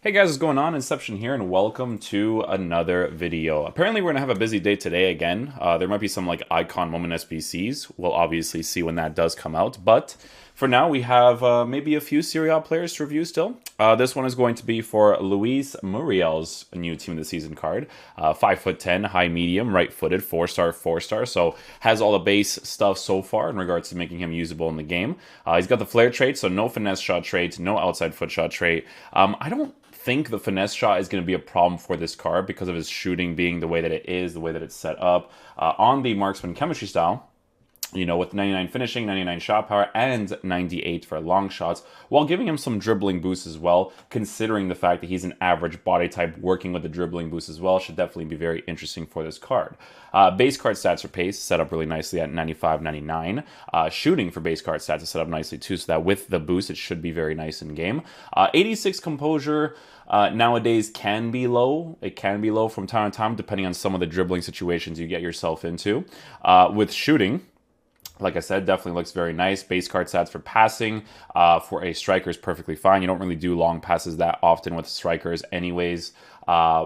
Hey guys, what's going on? Inception here, and welcome to another video. Apparently, we're gonna have a busy day today again. There might be some like icon moment SBCs. We'll obviously see when that does come out. But for now, we have maybe a few Serie A players to review still. This one is going to be for Luis Muriel's new team of the season card. 5'10", high medium, right-footed, 4-star, 4-star. So has all the base stuff so far in regards to making him usable in the game. He's got the flair trait, so no finesse shot trait, no outside foot shot trait. I don't think the finesse shot is going to be a problem for this card because of his shooting being the way that it is, the way that it's set up. On the marksman chemistry style, you know, with 99 finishing, 99 shot power, and 98 for long shots, while giving him some dribbling boosts as well, considering the fact that he's an average body type, working with the dribbling boost as well, should definitely be very interesting for this card. Base card stats for pace, set up really nicely at 95, 99. Shooting for base card stats is set up nicely too, so that with the boost, it should be very nice in game. 86 composure, nowadays can be low. It can be low from time to time, depending on some of the dribbling situations you get yourself into. With shooting, like I said, definitely looks very nice. Base card stats for passing for a striker is perfectly fine. You don't really do long passes that often with strikers anyways.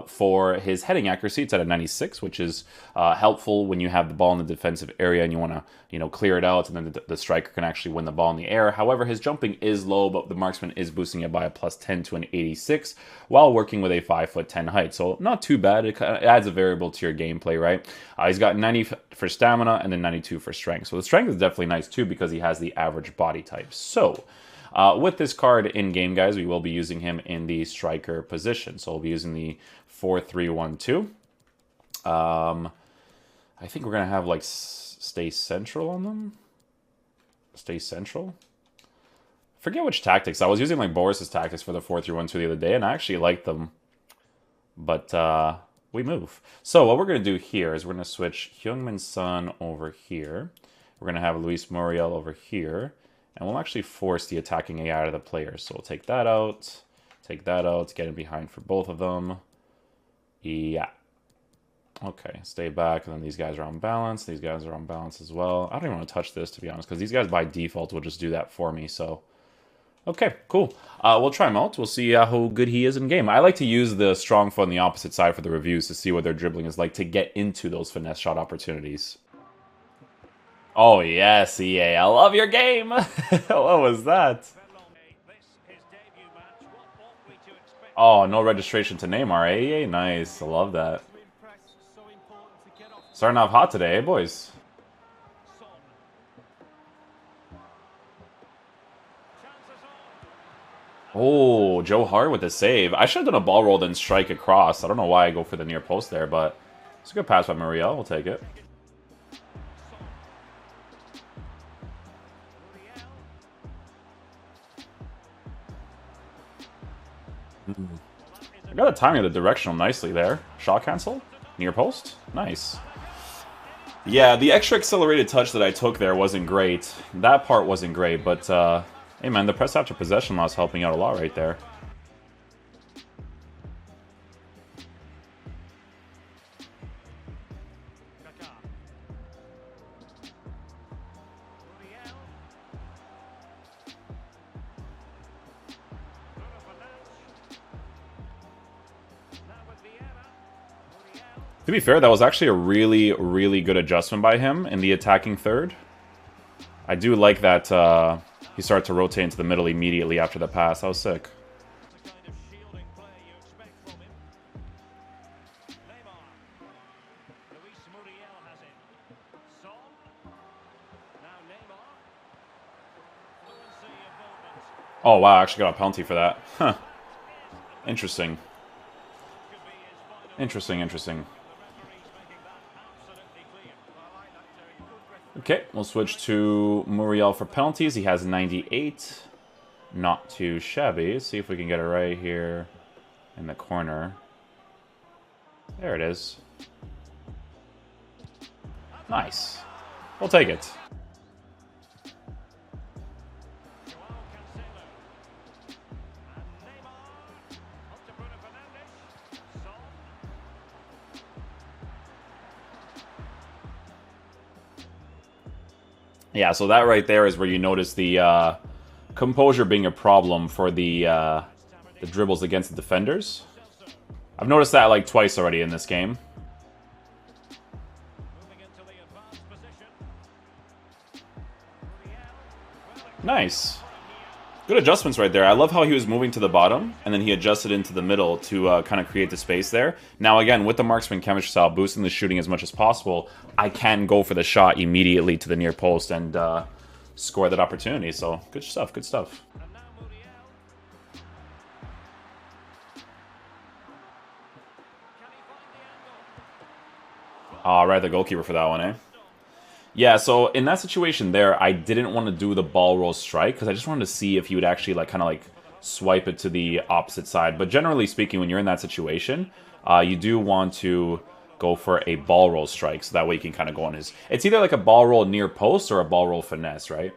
For his heading accuracy, it's at a 96, which is helpful when you have the ball in the defensive area and you want to, clear it out, and then the striker can actually win the ball in the air. However, his jumping is low, but the marksman is boosting it by a +10 to an 86 while working with a 5'10" height. So not too bad. It adds a variable to your gameplay, right? He's got 90 for stamina and then 92 for strength. So the strength is definitely nice too because he has the average body type. So with this card in-game, guys, we will be using him in the striker position. So we'll be using the 4-3-1-2. I think we're going to have, like, stay central on them. Stay central. Forget which tactics. I was using, like, Boris's tactics for the 4-3-1-2 the other day, and I actually liked them. But we move. So what we're going to do here is we're going to switch Heung-min Son over here. We're going to have Luis Muriel over here. And we'll actually force the attacking AI out of the players. So we'll take that out, get in behind for both of them. Yeah. Okay, stay back, and then these guys are on balance. These guys are on balance as well. I don't even want to touch this, to be honest, because these guys by default will just do that for me, so... Okay, cool. We'll try him out. We'll see how good he is in game. I like to use the strong foot on the opposite side for the reviews to see what their dribbling is like to get into those finesse shot opportunities. Oh, yes, EA. I love your game. What was that? Oh, no registration to Neymar, eh, EA? Nice. I love that. Starting off hot today, eh, boys? Oh, Joe Hart with the save. I should have done a ball roll then strike across. I don't know why I go for the near post there, but it's a good pass by Muriel. We'll take it. I got the timing of the directional nicely there. Shot cancel. Near post. Nice. Yeah, the extra accelerated touch that I took there wasn't great. That part wasn't great, but hey man, the press after possession loss helping out a lot right there. To be fair, that was actually a really, really good adjustment by him in the attacking third. I do like that he started to rotate into the middle immediately after the pass. That was sick. Oh, wow, I actually got a penalty for that. Huh. Interesting. Interesting. Okay, we'll switch to Muriel for penalties. He has 98. Not too shabby. See if we can get it right here in the corner. There it is. Nice. We'll take it. Yeah, so that right there is where you notice the composure being a problem for the the dribbles against the defenders. I've noticed that like twice already in this game. Nice. Good adjustments right there. I love how he was moving to the bottom, and then he adjusted into the middle to kind of create the space there. Now, again, with the marksman chemistry style, boosting the shooting as much as possible, I can go for the shot immediately to the near post and score that opportunity. So, good stuff, good stuff. Right, the goalkeeper for that one, eh? Yeah, so in that situation there, I didn't want to do the ball roll strike because I just wanted to see if he would actually like kind of like swipe it to the opposite side. But generally speaking, when you're in that situation, you do want to go for a ball roll strike, so that way you can kind of go on his... It's either like a ball roll near post or a ball roll finesse, right?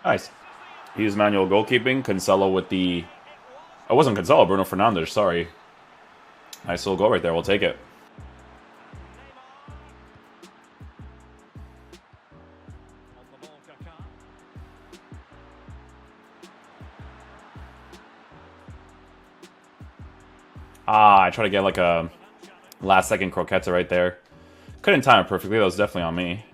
Nice. He's manual goalkeeping. Cancelo with the... It wasn't Cancelo, Bruno Fernandes, sorry. Nice little goal right there, we'll take it. I tried to get like a last second croqueta right there. Couldn't time it perfectly, that was definitely on me.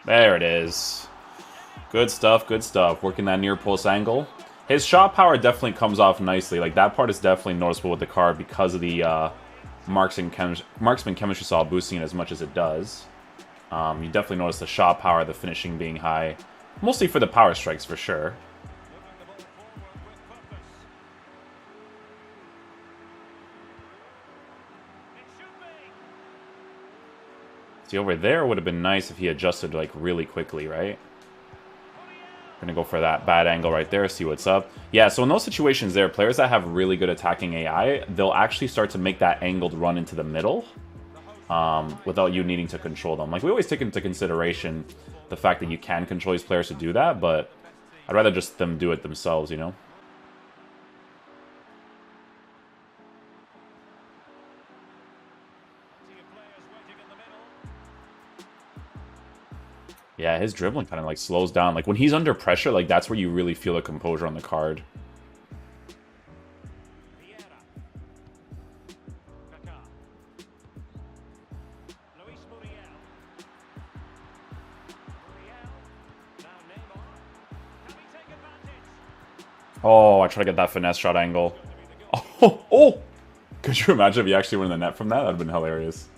There it is. Good stuff, good stuff. Working that near post angle. His shot power definitely comes off nicely. Like, that part is definitely noticeable with the card because of the marksman chemistry style boosting it as much as it does. You definitely notice the shot power, the finishing being high. Mostly for the power strikes, for sure. See, over there would have been nice if he adjusted, like, really quickly, right? Gonna go for that bad angle right there, see what's up. Yeah, so in those situations there, players that have really good attacking AI, they'll actually start to make that angled run into the middle without you needing to control them. Like, we always take into consideration the fact that you can control these players to do that, but I'd rather just them do it themselves, you know? Yeah, his dribbling kind of like slows down. Like when he's under pressure, like that's where you really feel the composure on the card. Oh, I try to get that finesse shot angle. Oh, oh! Could you imagine if he actually went in the net from that? That'd have been hilarious.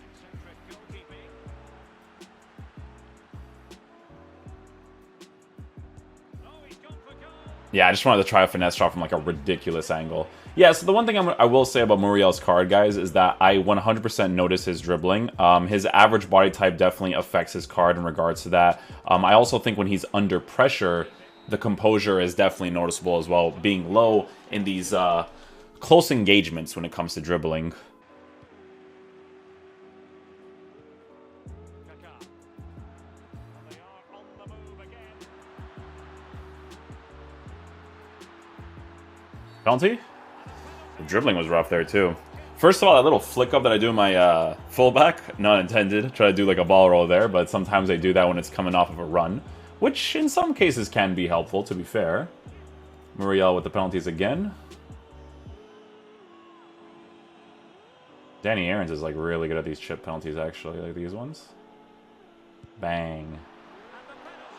Yeah, I just wanted to try a finesse shot from like a ridiculous angle. Yeah, so the one thing I will say about Muriel's card, guys, is that I 100% notice his dribbling. His average body type definitely affects his card in regards to that. I also think when he's under pressure, the composure is definitely noticeable as well, being low in these close engagements when it comes to dribbling. Penalty? The dribbling was rough there, too. First of all, that little flick up that I do in my fullback, not intended. Try to do like a ball roll there, but sometimes I do that when it's coming off of a run, which in some cases can be helpful, to be fair. Muriel with the penalties again. Danny Aarons is like really good at these chip penalties, actually, like these ones. Bang.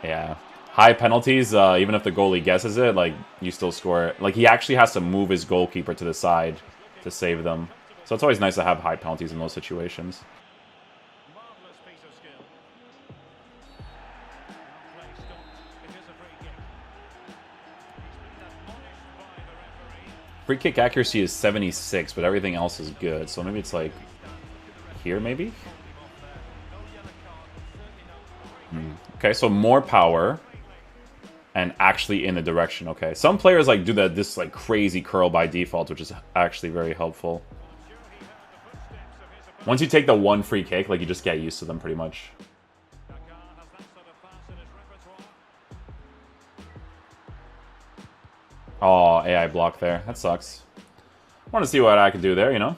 Yeah. High penalties, even if the goalie guesses it, like, you still score it. Like, he actually has to move his goalkeeper to the side to save them. So it's always nice to have high penalties in those situations. Free kick accuracy is 76, but everything else is good. So maybe it's like here, maybe? Okay, so more power. And actually in the direction, okay. Some players like do this like crazy curl by default, which is actually very helpful. Once you take the one free kick, like you just get used to them pretty much. Oh, AI block there. That sucks. Want to see what I can do there, you know?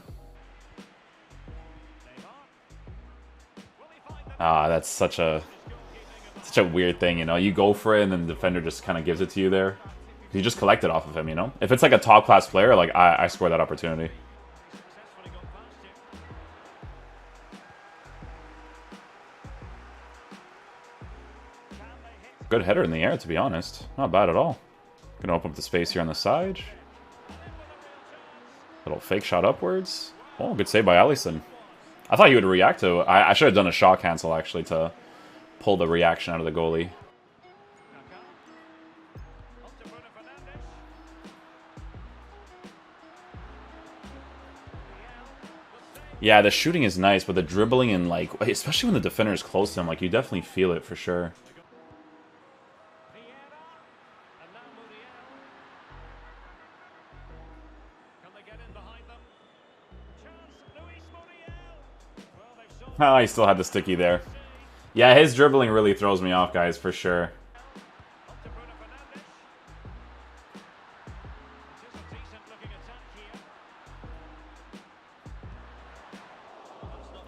Ah, that's such a weird thing, you know? You go for it, and then the defender just kind of gives it to you there. You just collect it off of him, you know? If it's like a top-class player, like, I score that opportunity. Good header in the air, to be honest. Not bad at all. Gonna open up the space here on the side. Little fake shot upwards. Oh, good save by Alisson. I thought he would react to it. I should have done a shot cancel, actually, to pull the reaction out of the goalie. Yeah, the shooting is nice, but the dribbling and, like, especially when the defender is close to him, like, you definitely feel it for sure. Oh, he still had the sticky there. Yeah, his dribbling really throws me off, guys, for sure.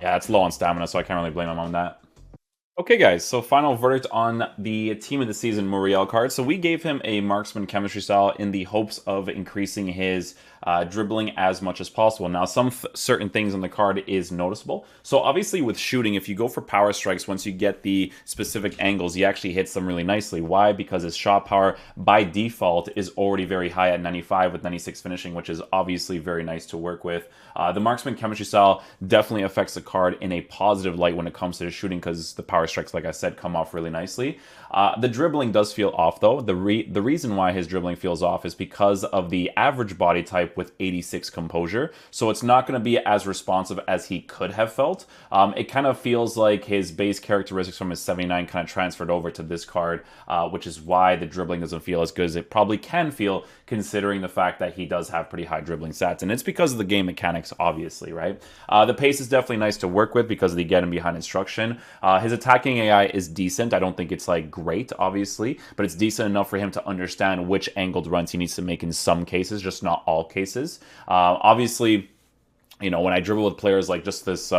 Yeah, it's low on stamina, so I can't really blame him on that. Okay, guys, so final verdict on the Team of the Season Muriel card. So we gave him a marksman chemistry style in the hopes of increasing his dribbling as much as possible. Now, some certain things on the card is noticeable. So obviously with shooting, if you go for power strikes, once you get the specific angles, he actually hits them really nicely. Why? Because his shot power by default is already very high at 95 with 96 finishing, which is obviously very nice to work with. The marksman chemistry style definitely affects the card in a positive light when it comes to the shooting because the power strikes, like I said, come off really nicely. The dribbling does feel off, though. The reason why his dribbling feels off is because of the average body type with 86 composure, so it's not going to be as responsive as he could have felt. It kind of feels like his base characteristics from his 79 kind of transferred over to this card, which is why the dribbling doesn't feel as good as it probably can feel, considering the fact that he does have pretty high dribbling stats, and it's because of the game mechanics, obviously, right? The pace is definitely nice to work with because of the getting behind instruction. His attacking AI is decent. I don't think it's like great, obviously, but it's decent enough for him to understand which angled runs he needs to make in some cases, just not all cases. Obviously, you know, when I dribble with players like just this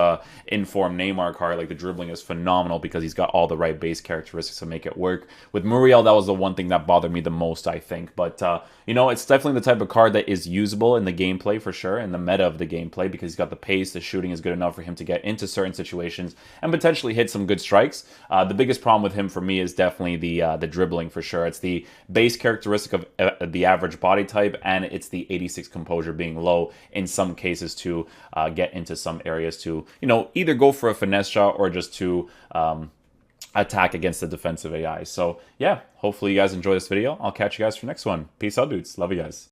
informed Neymar card, like the dribbling is phenomenal because he's got all the right base characteristics to make it work. With Muriel, that was the one thing that bothered me the most, I think. But, you know, it's definitely the type of card that is usable in the gameplay for sure, in the meta of the gameplay, because he's got the pace, the shooting is good enough for him to get into certain situations and potentially hit some good strikes. The biggest problem with him for me is definitely the dribbling for sure. It's the base characteristic of the average body type, and it's the 86 composure being low in some cases to get into some areas to, you know, either go for a finesse shot or just to attack against the defensive AI. So yeah, hopefully you guys enjoy this video. I'll catch you guys for the next one. Peace out, dudes. Love you guys.